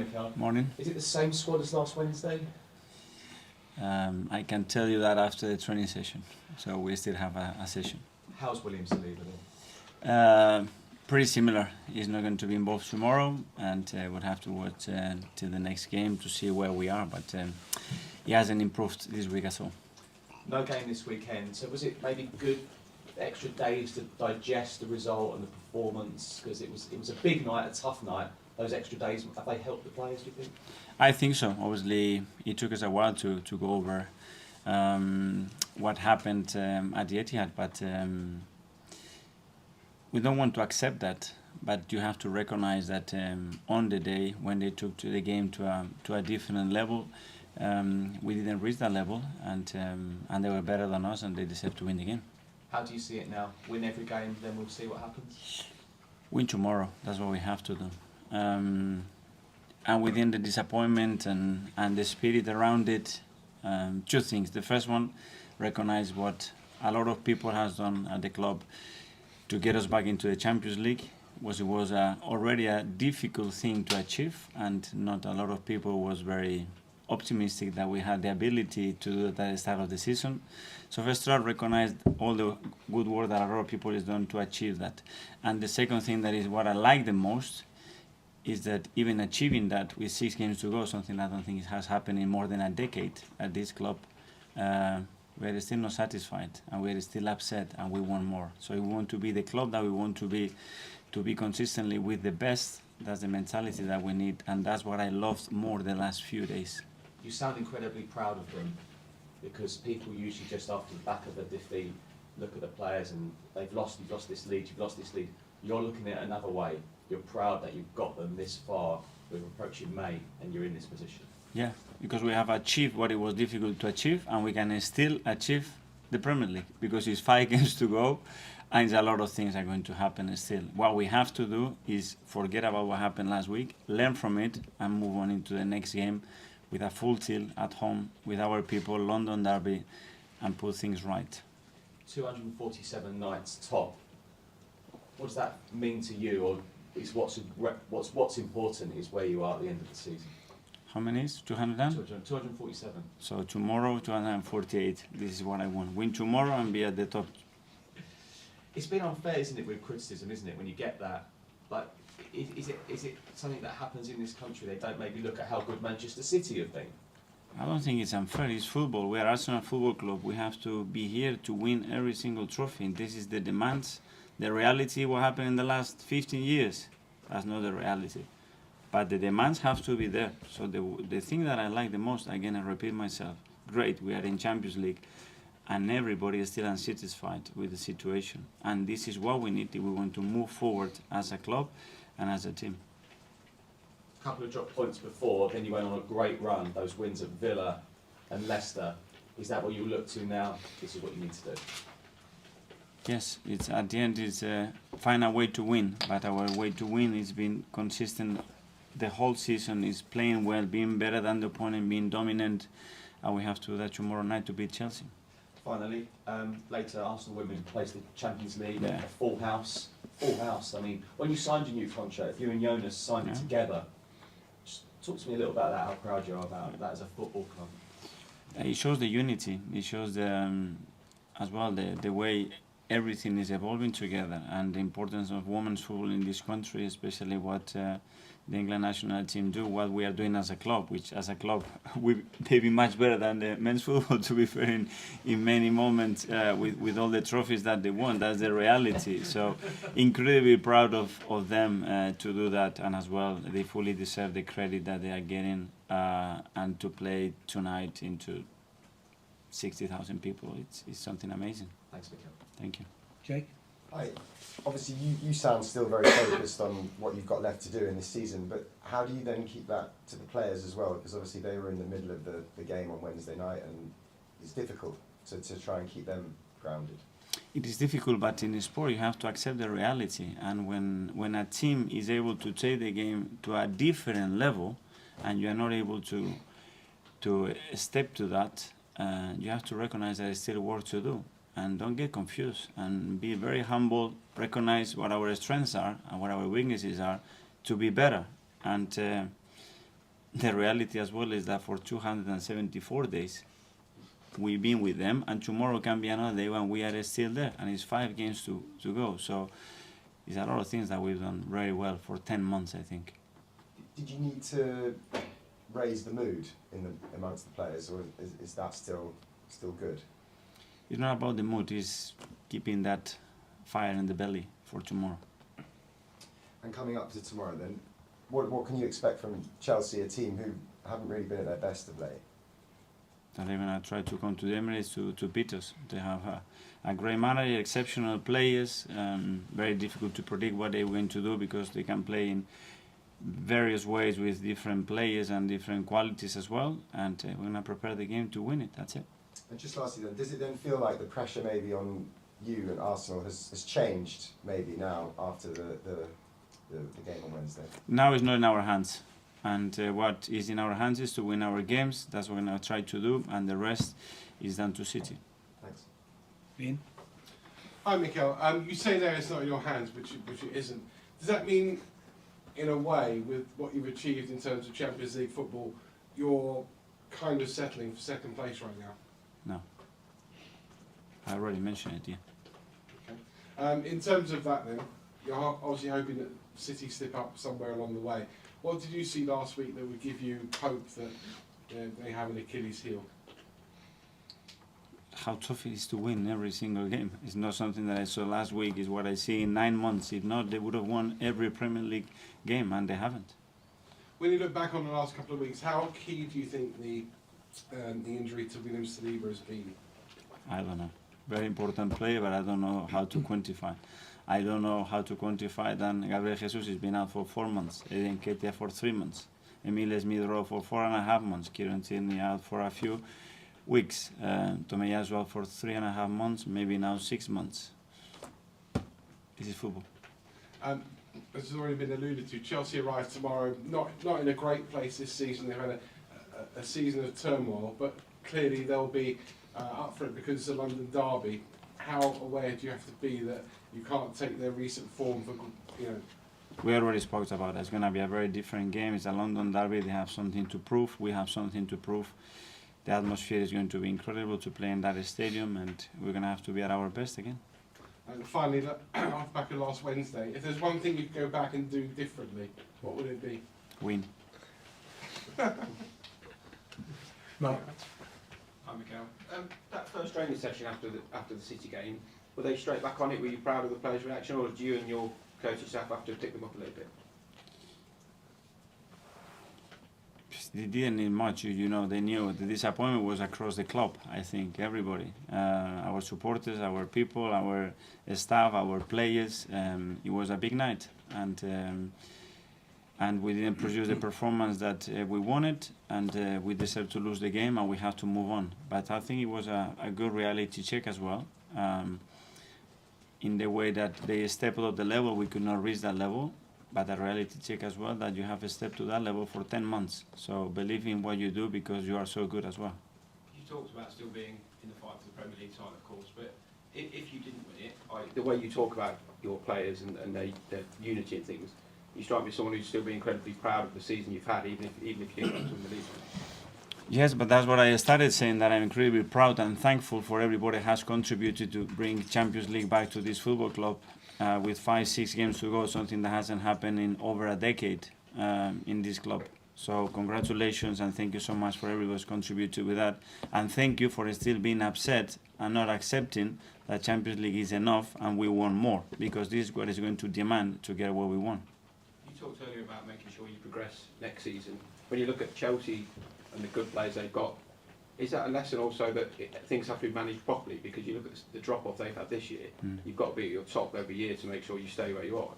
Mikel. Morning. Is it the same squad as last Wednesday? I can tell you that after the training session. So we still have a session. How's Williams leaving? Pretty similar. He's not going to be involved tomorrow, and we'll have to wait till the next game to see where we are. But he hasn't improved this week at all. No game this weekend. So was it maybe good extra days to digest the result and the performance? Because it was a big night, a tough night. Those extra days, have they helped the players, do you think? I think so. Obviously, it took us a while to go over what happened at the Etihad, but we don't want to accept that. But you have to recognize that on the day when they took to the game to a different level, we didn't reach that level, and they were better than us, and they deserve to win the game. How do you see it now? Win every game, then we'll see what happens? Win tomorrow. That's what we have to do. And within the disappointment and the spirit around it, two things. The first one, recognize what a lot of people has done at the club to get us back into the Champions League. It was already a difficult thing to achieve, and not a lot of people was very optimistic that we had the ability to do that at the start of the season. So first of all, recognize all the good work that a lot of people has done to achieve that. And the second thing, that is what I like the most, is that even achieving that with 6 games to go, something I don't think has happened in more than a decade at this club, we're still not satisfied, and we're still upset, and we want more. So we want to be the club that we want to be consistently with the best. That's the mentality that we need, and that's what I loved more the last few days. You sound incredibly proud of them, because people usually just after the back of the defeat look at the players and you've lost this lead, you've lost this lead. You're looking at it another way. You're proud that you've got them this far. We're approaching May and you're in this position. Yeah, because we have achieved what it was difficult to achieve, and we can still achieve the Premier League, because it's 5 games to go, and a lot of things are going to happen still. What we have to do is forget about what happened last week, learn from it, and move on into the next game with a full tilt at home with our people, London derby, and put things right. 247 nights top. What does that mean to you, or is what's important is where you are at the end of the season? How many is 200? 247. So tomorrow 248. This is what I want. Win tomorrow and be at the top. It's been unfair, isn't it, with criticism, isn't it, when you get that? Like, is it something that happens in this country? They don't maybe look at how good Manchester City have been. I don't think it's unfair. It's football. We are Arsenal Football Club. We have to be here to win every single trophy. This is the demands. The reality, what happened in the last 15 years, that's not the reality. But the demands have to be there. So the thing that I like the most, again, I repeat myself, great, we are in Champions League, and everybody is still unsatisfied with the situation. And this is what we need if we want to move forward as a club and as a team. A couple of drop points before, then you went on a great run, those wins at Villa and Leicester. Is that what you look to now? This is what you need to do? Yes, it's at the end, it's find a way to win, but our way to win is being consistent the whole season, is playing well, being better than the opponent, being dominant, and we have to do that tomorrow night to beat Chelsea. Finally, later Arsenal women plays the Champions League, Yeah. a full house. I mean, when you signed your new contract, if you and Jonas signed it together, just talk to me a little about that, how proud you are about that as a football club. It shows the unity, it shows as well the way everything is evolving together, and the importance of women's football in this country, especially what the England national team do, what we are doing as a club, which as a club we may be much better than the men's football, to be fair, in many moments with all the trophies that they won. That's the reality. So incredibly proud of them to do that, and as well they fully deserve the credit that they are getting, and to play tonight into 60,000 people, it's something amazing. Thanks, Mikel. Thank you. Jake? Hi. Obviously, you sound still very focused on what you've got left to do in this season, but how do you then keep that to the players as well? Because obviously they were in the middle of the game on Wednesday night, and it's difficult to try and keep them grounded. It is difficult, but in sport you have to accept the reality. And when a team is able to take the game to a different level, and you are not able to step to that, you have to recognize that there's still work to do. And don't get confused, and be very humble, recognize what our strengths are and what our weaknesses are, to be better. And the reality as well is that for 274 days, we've been with them, and tomorrow can be another day when we are still there, and it's 5 games to go. So it's a lot of things that we've done very well for 10 months, I think. Did you need to raise the mood amongst the players, or is that still good? It's not about the mood, it's keeping that fire in the belly for tomorrow. And coming up to tomorrow then, what can you expect from Chelsea, a team who haven't really been at their best of late? They're going to try to come to the Emirates to beat us. They have a great manager, exceptional players, very difficult to predict what they're going to do because they can play in various ways with different players and different qualities as well, and we're going to prepare the game to win it, that's it. And just lastly then, does it then feel like the pressure maybe on you and Arsenal has changed maybe now after the game on Wednesday? Now it's not in our hands, and what is in our hands is to win our games. That's what we're going to try to do, and the rest is down to City. Thanks. Ian? Hi, Mikel. You say there it's not in your hands, which it isn't. Does that mean, in a way, with what you've achieved in terms of Champions League football, you're kind of settling for second place right now? No. I already mentioned it, yeah. Okay. In terms of that then, you're obviously hoping that City slip up somewhere along the way. What did you see last week that would give you hope that they have an Achilles heel? How tough it is to win every single game. It's not something that I saw last week, it's what I see in 9 months. If not, they would have won every Premier League game, and they haven't. When you look back on the last couple of weeks, how key do you think the injury to William Saliba has been? I don't know. Very important player, but I don't know how to quantify. I don't know how to quantify that Gabriel Jesus has been out for 4 months, Eden Ketia for 3 months, Emile Smith-Rowe for 4.5 months, Kieran Tierney out for a few weeks, Tomiyasu as well for 3.5 months, maybe now 6 months. This is football. As has already been alluded to, Chelsea arrive tomorrow, not in a great place this season. They've had a season of turmoil, but clearly they'll be up for it because it's a London derby. How aware do you have to be that you can't take their recent form for, We already spoke about it. It's going to be a very different game. It's a London derby. They have something to prove. We have something to prove. The atmosphere is going to be incredible to play in that stadium, and we're going to have to be at our best again. And finally, off back of last Wednesday, if there's one thing you could go back and do differently, what would it be? Win. Mark? Hi, Mikel. That first training session after the City game, were they straight back on it? Were you proud of the players' reaction, or did you and your coaching staff have to pick them up a little bit? They didn't need much, you know. They knew the disappointment was across the club. I think everybody, our supporters, our people, our staff, our players. It was a big night, and we didn't produce the performance that we wanted, and we deserved to lose the game, and we have to move on. But I think it was a good reality check as well. In the way that they stepped up the level, we could not reach that level. But a reality check as well that you have stepped to that level for 10 months. So believe in what you do because you are so good as well. You talked about still being in the fight for the Premier League title, of course, but if you didn't win it, the way you talk about your players and their unity and things, you strike me as someone who'd still be incredibly proud of the season you've had, even if you didn't win the league. Yes, but that's what I started saying, that I'm incredibly proud and thankful for everybody who has contributed to bring Champions League back to this football club. With 5-6 games to go, something that hasn't happened in over a decade in this club. So congratulations and thank you so much for everybody who's contributed with that. And thank you for still being upset and not accepting that Champions League is enough and we want more, because this is what is going to demand to get what we want. You talked earlier about making sure you progress next season. When you look at Chelsea and the good players they've got, is that a lesson also that things have to be managed properly? Because you look at the drop-off they've had this year, you've got to be at your top every year to make sure you stay where you are.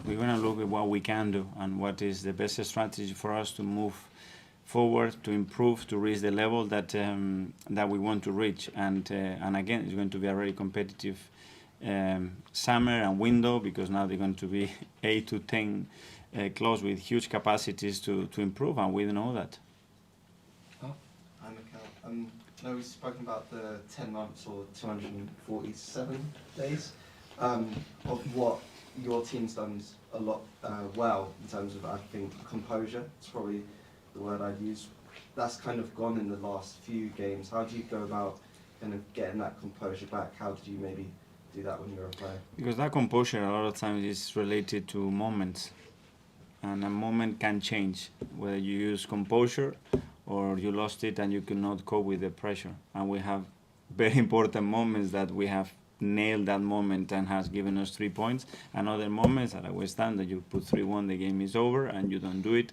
We're going to look at what we can do and what is the best strategy for us to move forward, to improve, to reach the level that that we want to reach. And again, it's going to be a very competitive summer and window, because now they're going to be 8 to 10 clubs with huge capacities to improve, and we know that. Hi, Mikel. I know we've spoken about the 10 months or 247 days of what your team's done a lot well in terms of, I think, composure. It's probably the word I'd use. That's kind of gone in the last few games. How do you go about kind of getting that composure back? How did you maybe do that when you were a player? Because that composure a lot of times is related to moments, and a moment can change whether you use composure or you lost it and you cannot cope with the pressure. And we have very important moments that we have nailed that moment and has given us 3 points, and other moments at a West Ham that you put 3-1, the game is over and you don't do it.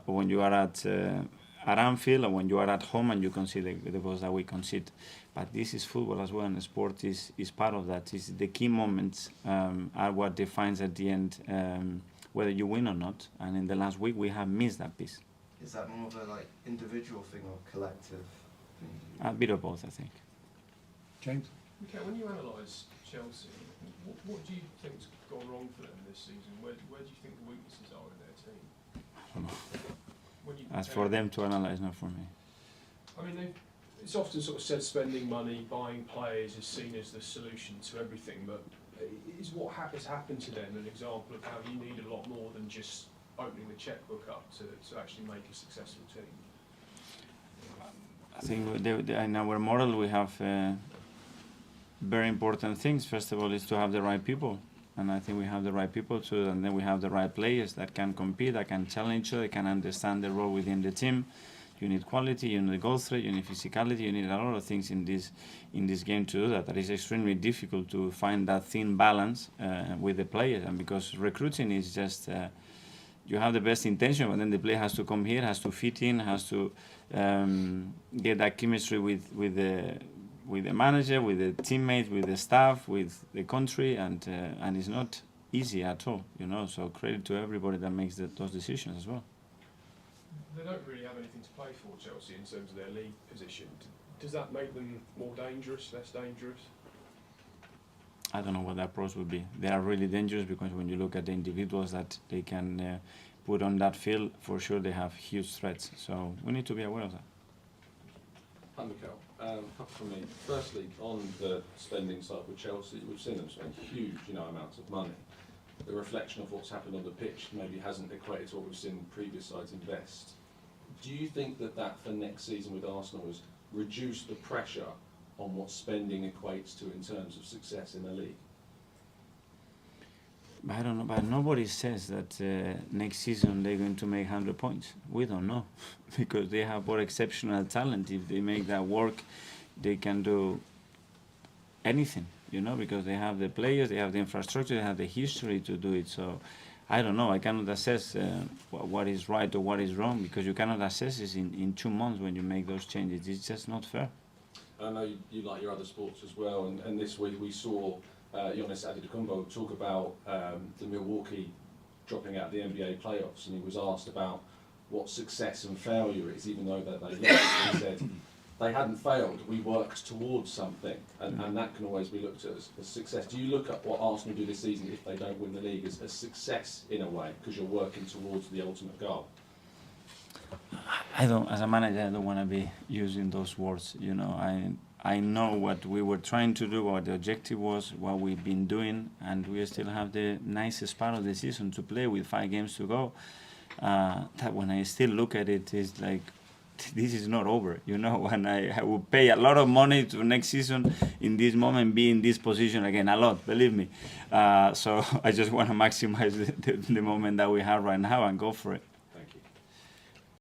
When you are at Anfield, or when you are at home and you concede the goals that we concede. But this is football as well, and sport is part of that. It's the key moments are what defines at the end whether you win or not. And in the last week, we have missed that piece. Is that more of a like individual thing or collective thing? A bit of both, I think. James? Okay, when you analyse Chelsea, what do you think's gone wrong for them this season? Where do you think the weaknesses are in their team? I don't know. When you That's compare- for them to analyse, not for me. I mean, it's often sort of said spending money, buying players is seen as the solution to everything, but is what has happened to them an example of how you need a lot more than just opening the chequebook up to actually make a successful team? I think in our model we have very important things. First of all, is to have the right people, and I think we have the right people too. And then we have the right players that can compete, that can challenge each other, can understand the role within the team. You need quality, you need goal threat, you need physicality, you need a lot of things in this game to do that. That is extremely difficult to find that thin balance with the players, and because recruiting is just you have the best intention, but then the player has to come here, has to fit in, has to get that chemistry with the manager, with the teammates, with the staff, with the country, and it's not easy at all, you know. So credit to everybody that makes those decisions as well. They don't really have anything to play for, Chelsea, in terms of their league position. Does that make them more dangerous, less dangerous? I don't know what the approach would be. They are really dangerous because when you look at the individuals that they can put on that field, for sure they have huge threats. So we need to be aware of that. Hi, Mikel. A couple from me. Firstly, on the spending side with Chelsea, we've seen them spend huge, amounts of money. The reflection of what's happened on the pitch maybe hasn't equated to what we've seen previous sides invest. Do you think that for next season with Arsenal has reduced the pressure on what spending equates to in terms of success in the league? I don't know, but nobody says that next season they're going to make 100 points. We don't know, because they have more exceptional talent. If they make that work, they can do anything, because they have the players, they have the infrastructure, they have the history to do it. So I don't know, I cannot assess what is right or what is wrong, because you cannot assess this in 2 months when you make those changes. It's just not fair. I know you like your other sports as well, and this week we saw Giannis Antetokounmpo talk about the Milwaukee dropping out of the NBA playoffs, and he was asked about what success and failure is, even though that they lost. He said, they hadn't failed, we worked towards something, and that can always be looked at as success. Do you look at what Arsenal do this season if they don't win the league as a success in a way, because you're working towards the ultimate goal? I don't, as a manager, I don't want to be using those words. I know what we were trying to do, what the objective was, what we've been doing, and we still have the nicest part of the season to play with 5 games to go. That when I still look at it, it's like, this is not over, and I will pay a lot of money to next season in this moment, be in this position again, a lot, believe me. So I just want to maximize the moment that we have right now and go for it.